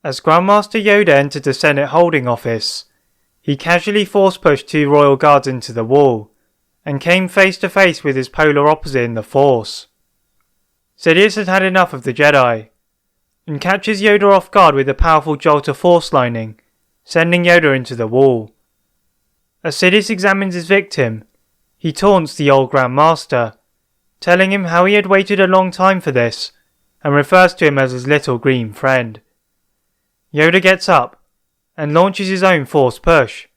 As Grandmaster Yoda entered the Senate holding office, he casually force-pushed 2 royal guards into the wall, and came face to face with his polar opposite in the Force. Sidious had had enough of the Jedi, and catches Yoda off guard with a powerful jolt of Force lightning, sending Yoda into the wall. As Sidious examines his victim, he taunts the old Grandmaster, telling him how he had waited a long time for this, and refers to him as his little green friend. Yoda gets up, and launches his own Force push,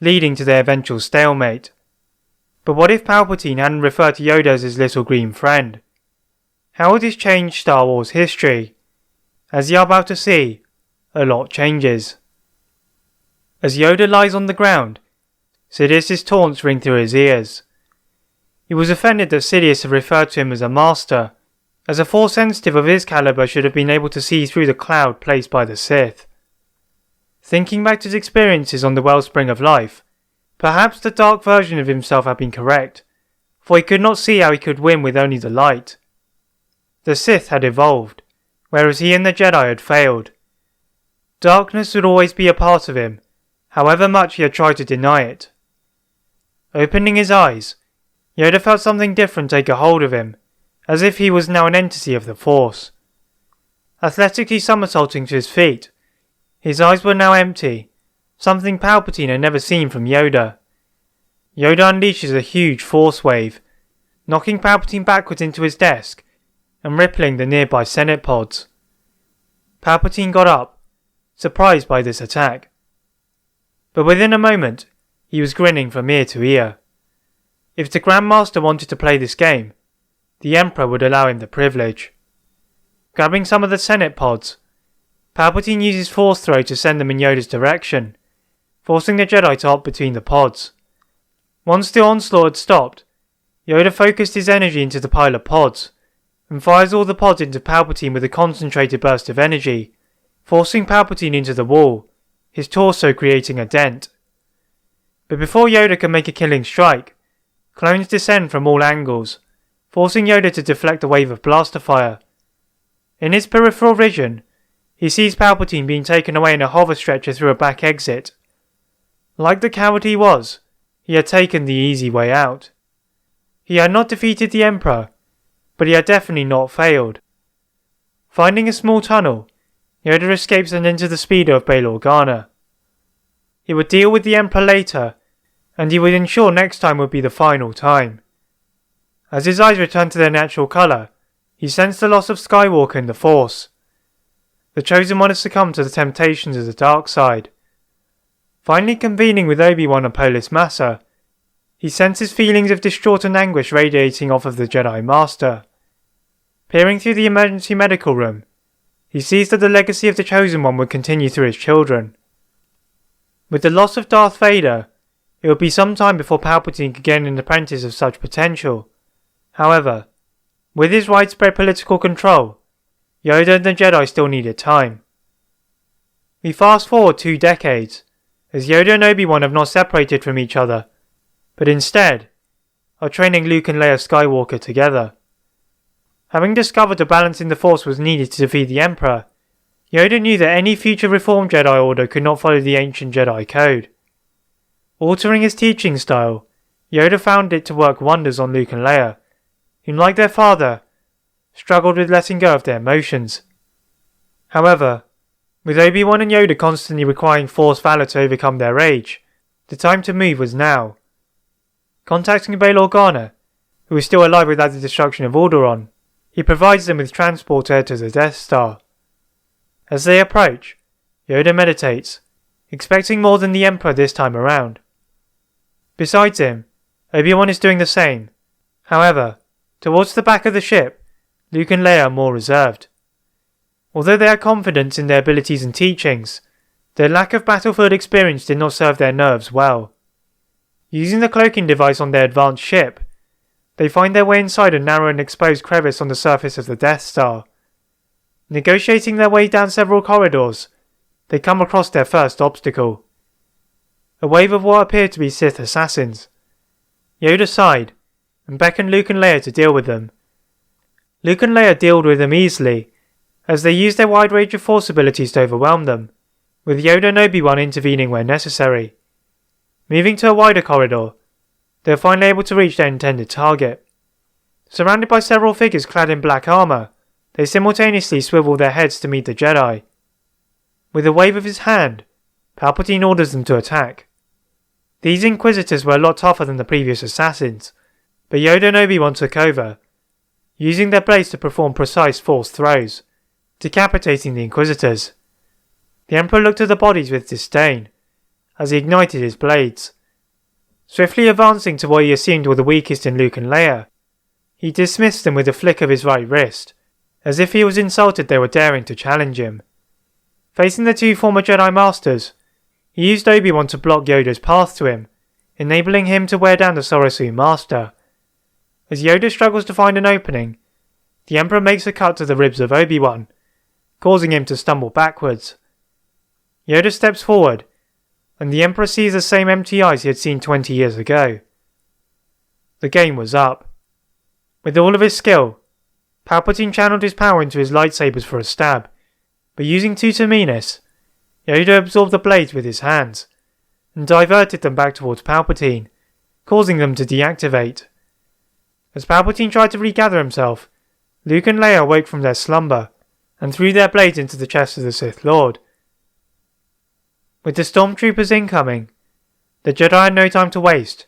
leading to their eventual stalemate. But what if Palpatine hadn't referred to Yoda as his little green friend? How would this change Star Wars history? As you're about to see, a lot changes. As Yoda lies on the ground, Sidious' taunts ring through his ears. He was offended that Sidious had referred to him as a master, as a Force sensitive of his caliber should have been able to see through the cloud placed by the Sith. Thinking back to his experiences on the Wellspring of Life, perhaps the dark version of himself had been correct, for he could not see how he could win with only the light. The Sith had evolved, whereas he and the Jedi had failed. Darkness would always be a part of him, however much he had tried to deny it. Opening his eyes, Yoda felt something different take a hold of him, as if he was now an entity of the Force. Athletically somersaulting to his feet, his eyes were now empty, something Palpatine had never seen from Yoda. Yoda unleashes a huge Force wave, knocking Palpatine backwards into his desk and rippling the nearby Senate pods. Palpatine got up, surprised by this attack. But within a moment, he was grinning from ear to ear. If the Grandmaster wanted to play this game, the Emperor would allow him the privilege. Grabbing some of the Senate pods, Palpatine uses Force Throw to send them in Yoda's direction, forcing the Jedi to opt between the pods. Once the onslaught had stopped, Yoda focused his energy into the pile of pods, and fires all the pods into Palpatine with a concentrated burst of energy, forcing Palpatine into the wall, his torso creating a dent. But before Yoda can make a killing strike, clones descend from all angles, forcing Yoda to deflect a wave of blaster fire. In his peripheral vision, he sees Palpatine being taken away in a hover stretcher through a back exit. Like the coward he was, he had taken the easy way out. He had not defeated the Emperor, but he had definitely not failed. Finding a small tunnel, Yoda escapes and enters the speeder of Bail Organa. He would deal with the Emperor later, and he would ensure next time would be the final time. As his eyes returned to their natural colour, he sensed the loss of Skywalker in the Force. The Chosen One had succumbed to the temptations of the dark side. Finally convening with Obi-Wan and Polis Massa, he senses feelings of distraught and anguish radiating off of the Jedi Master. Peering through the emergency medical room, he sees that the legacy of the Chosen One would continue through his children. With the loss of Darth Vader, it would be some time before Palpatine could gain an apprentice of such potential. However, with his widespread political control, Yoda and the Jedi still needed time. We fast forward 2 decades, as Yoda and Obi-Wan have not separated from each other, but instead are training Luke and Leia Skywalker together. Having discovered a balance in the Force was needed to defeat the Emperor, Yoda knew that any future reformed Jedi Order could not follow the ancient Jedi Code. Altering his teaching style, Yoda found it to work wonders on Luke and Leia, who, like their father, struggled with letting go of their emotions. However, with Obi-Wan and Yoda constantly requiring Force valor to overcome their rage, the time to move was now. Contacting Bail Organa, who is still alive without the destruction of Alderaan, he provides them with transport air to the Death Star. As they approach, Yoda meditates, expecting more than the Emperor this time around. Besides him, Obi-Wan is doing the same. However, towards the back of the ship, Luke and Leia are more reserved. Although they are confident in their abilities and teachings, their lack of battlefield experience did not serve their nerves well. Using the cloaking device on their advanced ship, they find their way inside a narrow and exposed crevice on the surface of the Death Star. Negotiating their way down several corridors, they come across their first obstacle. A wave of what appeared to be Sith assassins. Yoda sighed, and beckoned Luke and Leia to deal with them. Luke and Leia dealt with them easily, as they use their wide range of force abilities to overwhelm them, with Yoda and Obi-Wan intervening where necessary. Moving to a wider corridor, they are finally able to reach their intended target. Surrounded by several figures clad in black armour, they simultaneously swivel their heads to meet the Jedi. With a wave of his hand, Palpatine orders them to attack. These Inquisitors were a lot tougher than the previous assassins, but Yoda and Obi-Wan took over, using their blades to perform precise force throws, decapitating the Inquisitors. The Emperor looked at the bodies with disdain, as he ignited his blades. Swiftly advancing to what he assumed were the weakest in Luke and Leia, he dismissed them with a flick of his right wrist, as if he was insulted they were daring to challenge him. Facing the two former Jedi Masters, he used Obi-Wan to block Yoda's path to him, enabling him to wear down the Sorosu Master. As Yoda struggles to find an opening, the Emperor makes a cut to the ribs of Obi-Wan, causing him to stumble backwards. Yoda steps forward, and the Emperor sees the same empty eyes he had seen 20 years ago. The game was up. With all of his skill, Palpatine channeled his power into his lightsabers for a stab, but using Tutuminus, Yoda absorbed the blades with his hands, and diverted them back towards Palpatine, causing them to deactivate. As Palpatine tried to regather himself, Luke and Leia awoke from their slumber, and threw their blades into the chest of the Sith Lord. With the stormtroopers incoming, the Jedi had no time to waste,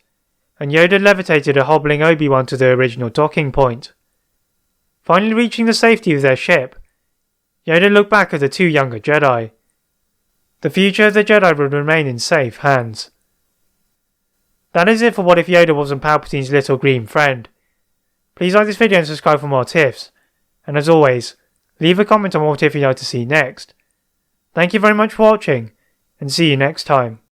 and Yoda levitated a hobbling Obi-Wan to the original docking point. Finally reaching the safety of their ship, Yoda looked back at the two younger Jedi. The future of the Jedi would remain in safe hands. That is it for What If Yoda Wasn't Palpatine's Little Green Friend. Please like this video and subscribe for more tips, and as always, leave a comment on what if you'd like to see next. Thank you very much for watching, and see you next time.